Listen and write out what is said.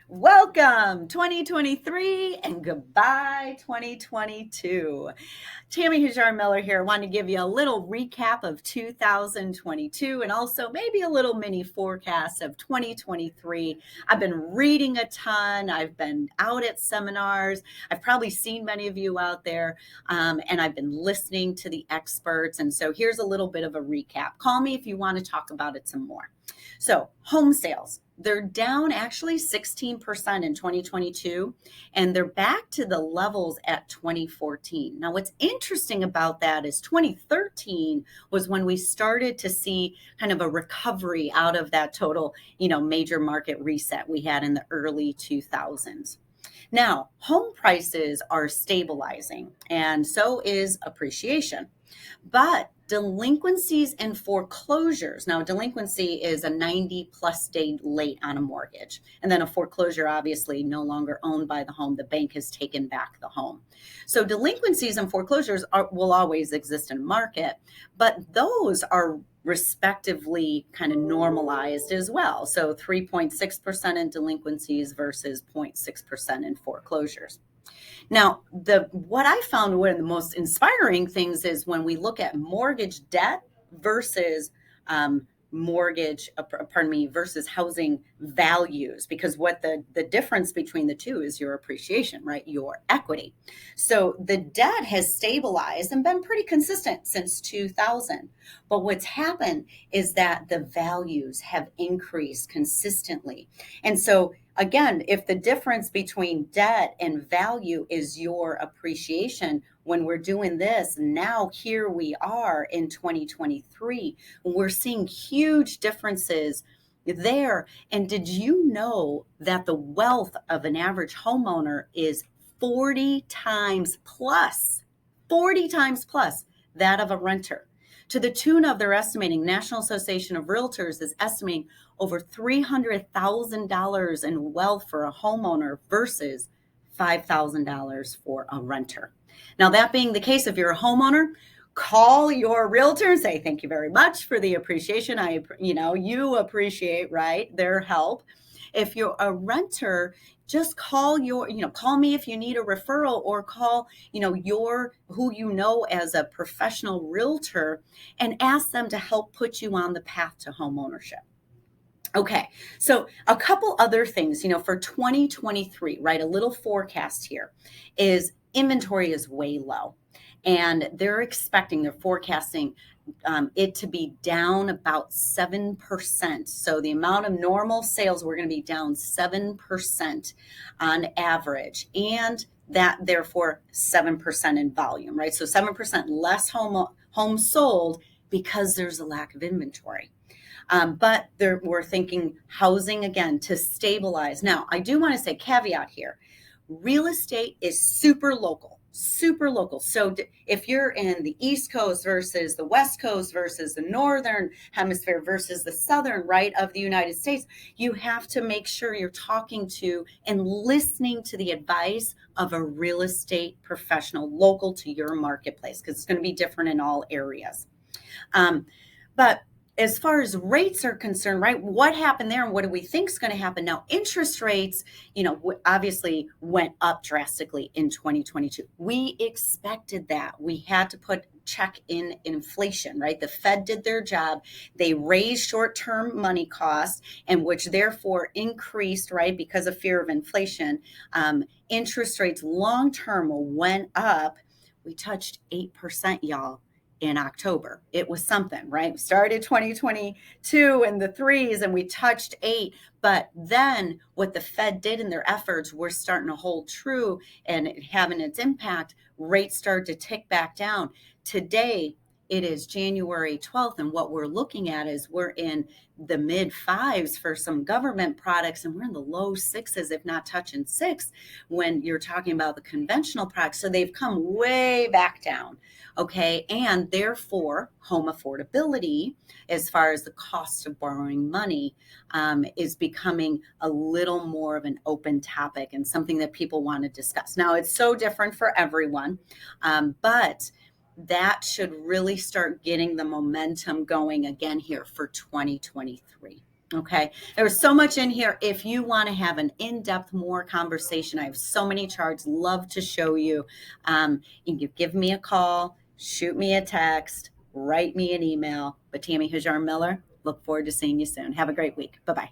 Welcome 2023 and goodbye 2022. Tammy Hajar Miller here. I want to give you a little recap of 2022 and also maybe a little mini forecast of 2023. I've been reading a ton. I've been out at seminars. I've probably seen many of you out there, and I've been listening to the experts. And so here's a little bit of a recap. Call me if you want to talk about it some more. So home sales, they're down actually 16% in 2022, and they're back to the levels at 2014. Now, what's interesting about that is 2013 was when we started to see kind of a recovery out of that total, major market reset we had in the early 2000s. Now, home prices are stabilizing, and so is appreciation. But delinquencies and foreclosures, now delinquency is a 90 plus day late on a mortgage. And then a foreclosure, obviously no longer owned by the home. The bank has taken back the home. So delinquencies and foreclosures will always exist in a market, but those are respectively kind of normalized as well. So 3.6% in delinquencies versus 0.6% in foreclosures. Now, what I found one of the most inspiring things is when we look at mortgage debt versus versus housing values, because what the difference between the two is your appreciation, right? Your equity. So the debt has stabilized and been pretty consistent since 2000. But what's happened is that the values have increased consistently. And so again, if the difference between debt and value is your appreciation, when we're doing this, now here we are in 2023, we're seeing huge differences there. And did you know that the wealth of an average homeowner is 40 times plus that of a renter? To the tune of, they're estimating, National Association of Realtors is estimating over $300,000 in wealth for a homeowner versus $5,000 for a renter. Now, that being the case, if you're a homeowner, call your realtor and say, thank you very much for the appreciation. You appreciate, right, their help. If you're a renter, just call call me if you need a referral, or call, who you know as a professional realtor, and ask them to help put you on the path to home ownership. Okay, so a couple other things, for 2023, right? A little forecast here is inventory is way low, and they're forecasting it to be down about 7%. So the amount of normal sales, we're going to be down 7% on average, and that therefore 7% in volume, right? So 7% less homes sold because there's a lack of inventory. But we're thinking housing again to stabilize. Now, I do want to say caveat here. Real estate is super local. So if you're in the East Coast versus the West Coast versus the Northern Hemisphere versus the Southern, right, of the United States, you have to make sure you're talking to and listening to the advice of a real estate professional local to your marketplace, because it's going to be different in all areas. But as far as rates are concerned, right, what happened there and what do we think is going to happen? Now, interest rates, obviously went up drastically in 2022. We expected that. We had to check in inflation, right? The Fed did their job. They raised short-term money costs, and which therefore increased, right, because of fear of inflation. Interest rates long-term went up. We touched 8%, y'all, in October. It was something, right? We started 2022 in the threes and we touched 8. But then what the Fed did in their efforts were starting to hold true and having its impact. Rates started to tick back down. Today, it is January 12th, and what we're looking at is we're in the mid 5s for some government products, and we're in the low 6s, if not touching 6, when you're talking about the conventional products. So they've come way back down, okay? And therefore, home affordability, as far as the cost of borrowing money, is becoming a little more of an open topic and something that people want to discuss. Now, it's so different for everyone, but that should really start getting the momentum going again here for 2023. Okay. There was so much in here. If you want to have an in-depth, more conversation, I have so many charts. Love to show you. You can give me a call, shoot me a text, write me an email. But Tammy Hajar Miller, look forward to seeing you soon. Have a great week. Bye-bye.